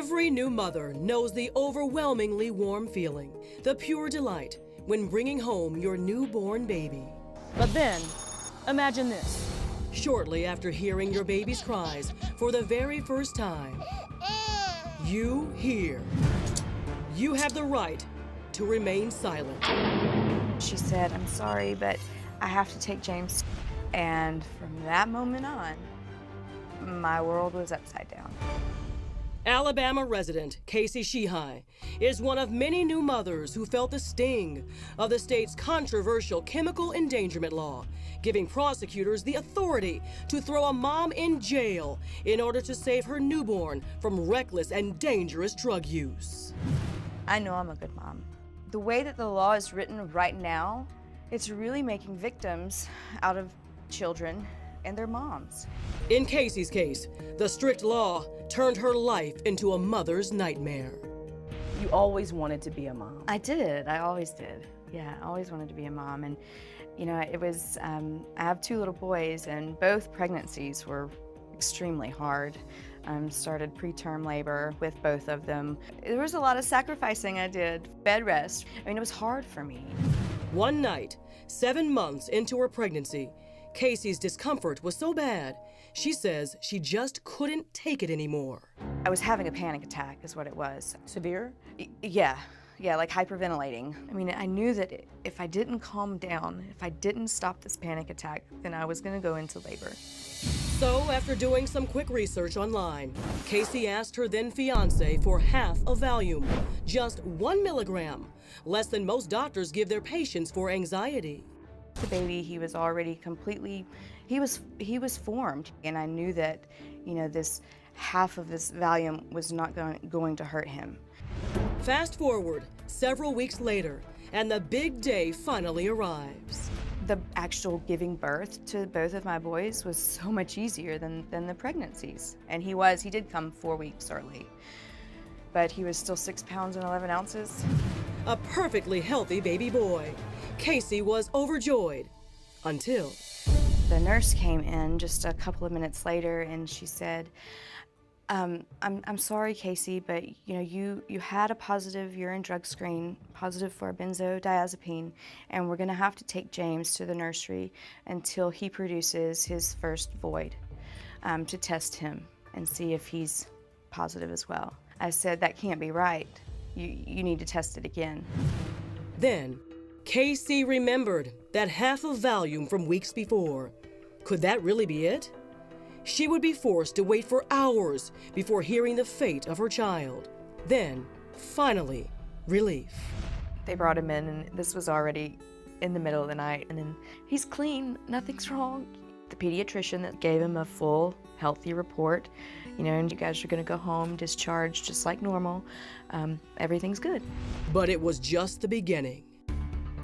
Every new mother knows the overwhelmingly warm feeling, the pure delight when bringing home your newborn baby. But then, imagine this. Shortly after hearing your baby's cries for the very first time, you hear. You have the right to remain silent. She said, "I'm sorry, but I have to take James." And from that moment on, my world was upside down. Alabama resident Casey Shehai is one of many new mothers who felt the sting of the state's controversial chemical endangerment law, giving prosecutors the authority to throw a mom in jail in order to save her newborn from reckless and dangerous drug use. I know I'm a good mom. The way that the law is written right now, it's really making victims out of children and their moms. In Casey's case, the strict law turned her life into a mother's nightmare. You always wanted to be a mom. I did. I always did. Yeah, I always wanted to be a mom. And, you know, it was, I have 2 little boys, and both pregnancies were extremely hard. Started preterm labor with both of them. There was a lot of sacrificing I did. Bed rest. I mean, it was hard for me. One night, 7 months into her pregnancy, Casey's discomfort was so bad, she says she just couldn't take it anymore. I was having a panic attack is what it was. Severe? Yeah, like hyperventilating. I mean, I knew that if I didn't calm down, if I didn't stop this panic attack, then I was gonna go into labor. So after doing some quick research online, Casey asked her then fiance for half a Valium, just 1 milligram, less than most doctors give their patients for anxiety. The baby, he was already completely, he was formed, and I knew that, you know, this half of this Valium was not going to hurt him. Fast forward several weeks later, and the big day finally arrives. The actual giving birth to both of my boys was so much easier than the pregnancies. And he did come 4 weeks early, but he was still 6 pounds and 11 ounces. A perfectly healthy baby boy. Casey was overjoyed until the nurse came in just a couple of minutes later, and she said, I'm sorry, Casey, but you know, you had a positive urine drug screen, positive for benzodiazepine, and we're gonna have to take James to the nursery until he produces his first void to test him and see if he's positive as well. I said, that can't be right. You need to test it again. Then, Casey remembered that half of Valium from weeks before. Could that really be it? She would be forced to wait for hours before hearing the fate of her child. Then, finally, relief. They brought him in, and this was already in the middle of the night, and then he's clean, nothing's wrong. The pediatrician that gave him a full, healthy report, you know, and you guys are gonna go home, discharged just like normal. Everything's good. But it was just the beginning.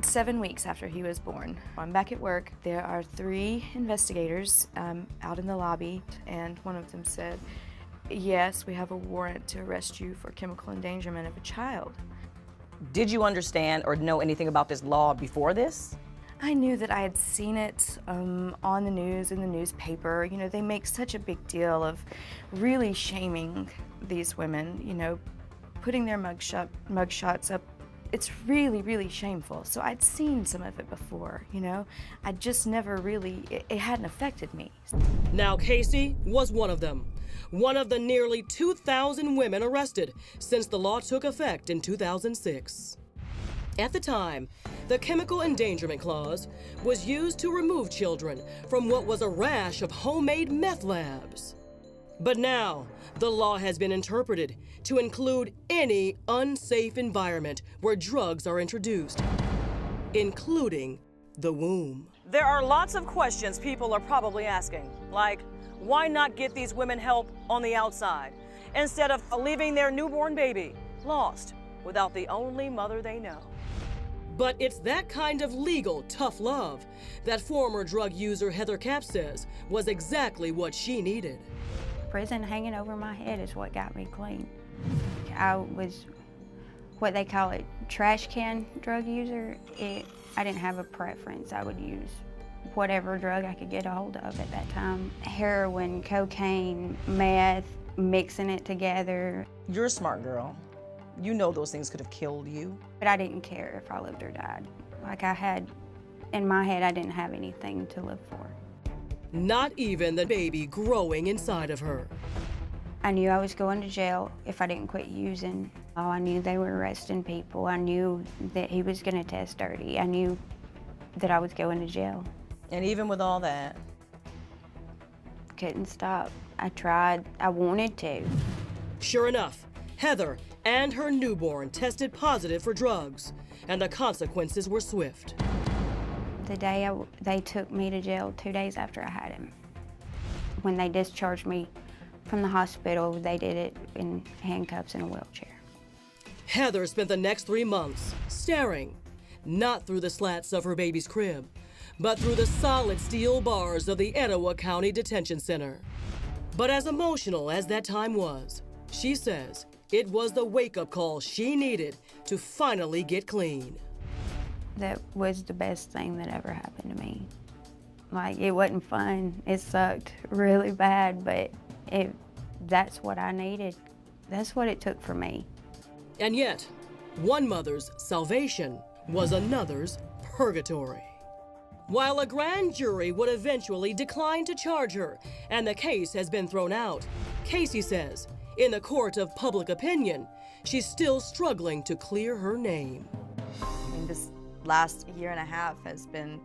7 weeks after he was born, I'm back at work. There are 3 investigators out in the lobby, and one of them said, "Yes, we have a warrant to arrest you for chemical endangerment of a child." Did you understand or know anything about this law before this? I knew that I had seen it on the news, in the newspaper. You know, they make such a big deal of really shaming these women, you know, putting their mugshots up. It's really, really shameful. So I'd seen some of it before, you know. I just never really, it hadn't affected me. Now Casey was one of them. One of the nearly 2,000 women arrested since the law took effect in 2006. At the time, the Chemical Endangerment Clause was used to remove children from what was a rash of homemade meth labs. But now, the law has been interpreted to include any unsafe environment where drugs are introduced, including the womb. There are lots of questions people are probably asking, like, why not get these women help on the outside instead of leaving their newborn baby lost without the only mother they know? But it's that kind of legal tough love that former drug user Heather Capps says was exactly what she needed. Prison hanging over my head is what got me clean. I was what they call it, trash can drug user. I didn't have a preference. I would use whatever drug I could get a hold of at that time. Heroin, cocaine, meth, mixing it together. You're a smart girl. You know those things could have killed you. But I didn't care if I lived or died. Like in my head, I didn't have anything to live for. Not even the baby growing inside of her. I knew I was going to jail if I didn't quit using. Oh, I knew they were arresting people. I knew that he was gonna test dirty. I knew that I was going to jail. And even with all that, Couldn't stop. I tried, I wanted to. Sure enough, Heather and her newborn tested positive for drugs, and the consequences were swift. The day they took me to jail, 2 days after I had him. When they discharged me from the hospital, they did it in handcuffs in a wheelchair. Heather spent the next 3 months staring, not through the slats of her baby's crib, but through the solid steel bars of the Etowah County Detention Center. But as emotional as that time was, she says it was the wake-up call she needed to finally get clean. That was the best thing that ever happened to me. Like, it wasn't fun. It sucked really bad, but that's what I needed. That's what it took for me. And yet, one mother's salvation was another's purgatory. While a grand jury would eventually decline to charge her and the case has been thrown out, Casey says, in the court of public opinion, she's still struggling to clear her name. I mean, this last year and a half has been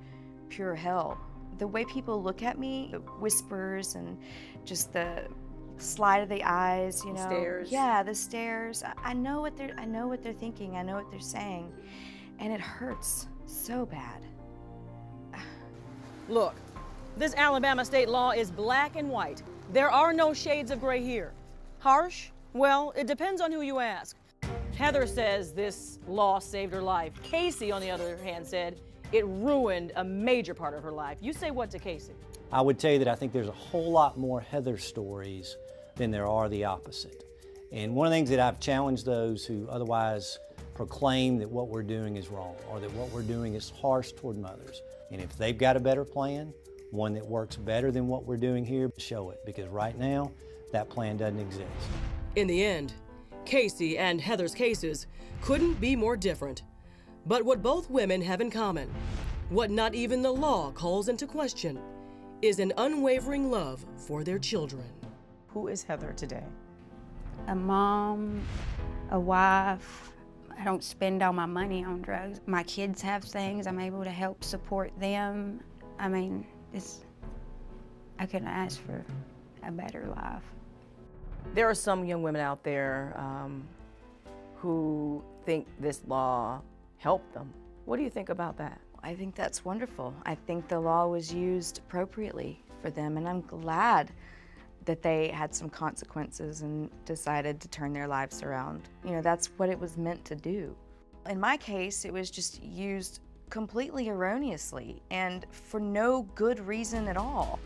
pure hell. The way people look at me, the whispers and just the slide of the eyes, you know. Stares. Yeah, the stares. I know what they're thinking. I know what they're saying, and it hurts so bad. look, this Alabama state law is black and white. There are no shades of gray here. Harsh? Well, it depends on who you ask. Heather says this law saved her life. Casey, on the other hand, said it ruined a major part of her life. You say what to Casey? I would tell you that I think there's a whole lot more Heather stories than there are the opposite. And one of the things that I've challenged those who otherwise proclaim that what we're doing is wrong or that what we're doing is harsh toward mothers. And if they've got a better plan, one that works better than what we're doing here, show it, because right now, that plan doesn't exist. In the end, Casey and Heather's cases couldn't be more different. But what both women have in common, what not even the law calls into question, is an unwavering love for their children. Who is Heather today? A mom, a wife. I don't spend all my money on drugs. My kids have things. I'm able to help support them. I mean, I couldn't ask for a better life. There are some young women out there who think this law helped them. What do you think about that? I think that's wonderful. I think the law was used appropriately for them, and I'm glad that they had some consequences and decided to turn their lives around. You know, that's what it was meant to do. In my case, it was just used completely erroneously and for no good reason at all.